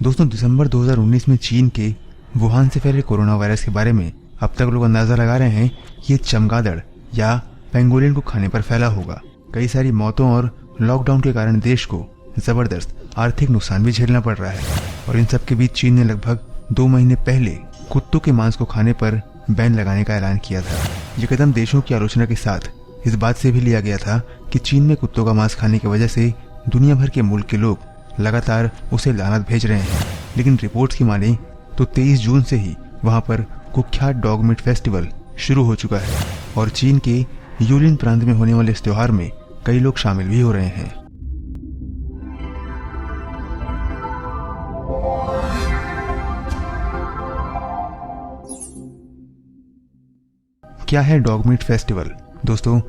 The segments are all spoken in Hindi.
दोस्तों, दिसंबर 2019 में चीन के वुहान से फैले कोरोना वायरस के बारे में अब तक लोग अंदाजा लगा रहे हैं कि ये चमगादड़ या पेंगोलिन को खाने पर फैला होगा। कई सारी मौतों और लॉकडाउन के कारण देश को जबरदस्त आर्थिक नुकसान भी झेलना पड़ रहा है। और इन सब के बीच चीन ने लगभग 2 महीने पहले कुत्तों के मांस को खाने पर बैन लगाने का ऐलान किया था। ये कदम देशों की आलोचना के साथ इस बात से भी लिया गया था कि चीन में कुत्तों का मांस खाने की वजह से दुनिया भर के मुल्क के लोग लगातार उसे लानत भेज रहे हैं। लेकिन रिपोर्ट्स की माने तो 23 जून से ही वहां पर कुख्यात डॉग मीट फेस्टिवल शुरू हो चुका है और चीन के यूलिन प्रांत में होने वाले इस त्योहार में कई लोग शामिल भी हो रहे हैं। क्या है डॉग मीट फेस्टिवल? दोस्तों,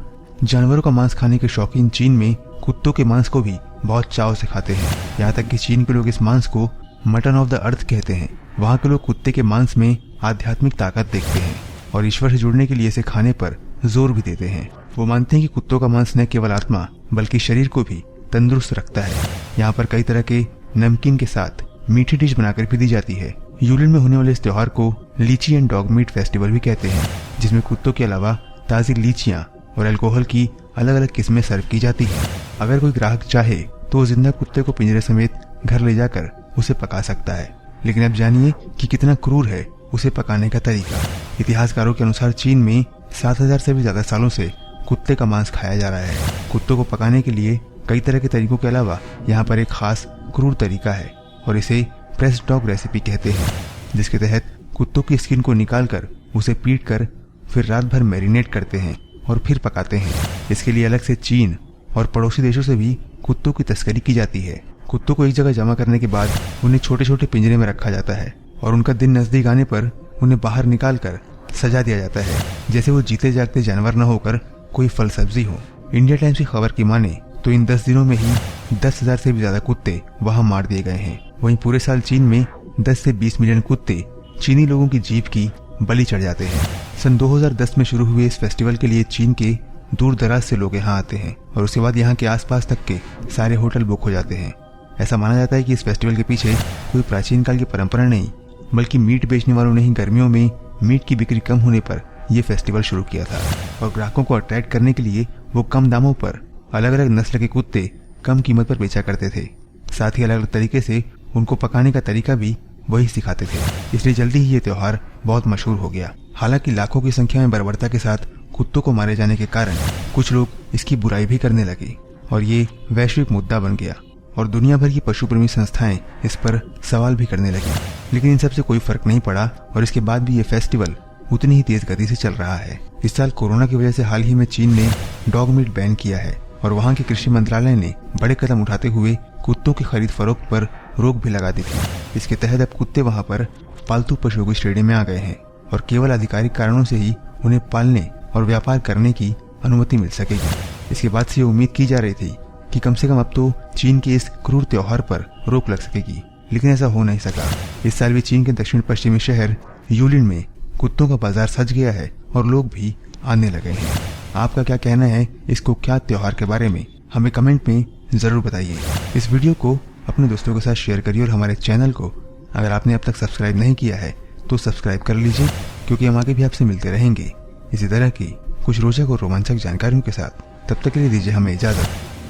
जानवरों का मांस खाने के शौकीन चीन में कुत्तों के मांस को भी बहुत चाव से खाते हैं। यहाँ तक कि चीन के लोग इस मांस को मटन ऑफ द अर्थ कहते हैं। वहाँ के लोग कुत्ते के मांस में आध्यात्मिक ताकत देखते हैं और ईश्वर से जुड़ने के लिए इसे खाने पर जोर भी देते हैं। वो मानते हैं कि कुत्तों का मांस न केवल आत्मा बल्कि शरीर को भी तंदुरुस्त रखता है। यहाँ पर कई तरह के नमकीन के साथ मीठी डिश बनाकर भी दी जाती है। यूलिन में होने वाले इस त्योहार को लीची एंड डॉग मीट फेस्टिवल भी कहते हैं, जिसमें कुत्तों के अलावा ताज़ी लीचियाँ और अल्कोहल की अलग अलग किस्में सर्व की जाती हैं। अगर कोई ग्राहक चाहे तो वो जिंदा कुत्ते को पिंजरे समेत घर ले जाकर उसे पका सकता है। लेकिन अब जानिए कि कितना क्रूर है उसे पकाने का तरीका। इतिहासकारों के अनुसार चीन में 7000 से भी ज्यादा सालों से कुत्ते का मांस खाया जा रहा है। कुत्तों को पकाने के लिए कई तरह के तरीकों के अलावा यहाँ पर एक खास क्रूर तरीका है और इसे प्रेस डॉग रेसिपी कहते हैं, जिसके तहत कुत्तों की स्किन को निकालकर उसे पीट कर फिर रात भर मैरिनेट करते हैं और फिर पकाते हैं। इसके लिए अलग से चीन और पड़ोसी देशों से भी कुत्तों की तस्करी की जाती है। कुत्तों को एक जगह जमा करने के बाद उन्हें छोटे छोटे पिंजरे में रखा जाता है और उनका दिन नजदीक आने पर उन्हें बाहर निकाल कर सजा दिया जाता है, जैसे वो जीते जागते जानवर न होकर कोई फल सब्जी हो। इंडिया टाइम्स की खबर की माने तो इन 10 दिनों में ही 10,000 से भी ज्यादा कुत्ते वहां मार दिए गए हैं। वहीं पूरे साल चीन में 10 से 20 मिलियन कुत्ते चीनी लोगों की जीभ की बलि चढ़ जाते हैं। सन 2010 में शुरू हुए इस फेस्टिवल के लिए चीन के दूर दराज से लोग यहाँ आते हैं और उसके बाद यहाँ के आसपास तक के सारे होटल बुक हो जाते हैं। ऐसा माना जाता है कि इस फेस्टिवल के पीछे कोई प्राचीन काल की परंपरा नहीं, बल्कि मीट बेचने वालों ने ही गर्मियों में मीट की बिक्री कम होने पर यह फेस्टिवल शुरू किया था और ग्राहकों को अट्रैक्ट करने के लिए वो कम दामों पर अलग अलग नस्ल के कुत्ते कम कीमत पर बेचा करते थे। साथ ही अलग अलग तरीके से उनको पकाने का तरीका भी वही सिखाते थे। इसलिए जल्दी ही ये त्योहार बहुत मशहूर हो गया। हालांकि लाखों की संख्या में बर्बरता के साथ कुत्तों को मारे जाने के कारण कुछ लोग इसकी बुराई भी करने लगे और ये वैश्विक मुद्दा बन गया और दुनिया भर की पशु प्रेमी संस्थाएं इस पर सवाल भी करने लगी। लेकिन इन सब से कोई फर्क नहीं पड़ा और इसके बाद भी ये फेस्टिवल उतनी ही तेज गति से चल रहा है। इस साल कोरोना की वजह से हाल ही में चीन ने डॉग मीट बैन किया है और वहाँ के कृषि मंत्रालय ने बड़े कदम उठाते हुए कुत्तों की खरीद फरोख्त पर रोक भी लगा दी थी। इसके तहत अब कुत्ते वहाँ पर पालतू पशुओं की श्रेणी में आ गए हैं और केवल आधिकारिक कारणों से ही उन्हें पालने और व्यापार करने की अनुमति मिल सकेगी। इसके बाद से ये उम्मीद की जा रही थी कि कम से कम अब तो चीन के इस क्रूर त्योहार पर रोक लग सकेगी, लेकिन ऐसा हो नहीं सका। इस साल भी चीन के दक्षिण पश्चिमी शहर यूलिन में कुत्तों का बाजार सज गया है और लोग भी आने लगे हैं। आपका क्या कहना है इस कुख्यात त्योहार के बारे में? हमें कमेंट में जरूर बताइए। इस वीडियो को अपने दोस्तों के साथ शेयर करिए और हमारे चैनल को अगर आपने अब तक सब्सक्राइब नहीं किया है तो सब्सक्राइब कर लीजिए, क्योंकि हम आगे भी आपसे मिलते रहेंगे इसी तरह की कुछ रोचक और रोमांचक जानकारियों के साथ। तब तक के लिए दीजिए हमें इजाजत।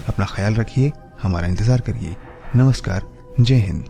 अपना ख्याल रखिए, हमारा इंतजार करिए। नमस्कार, जय हिंद।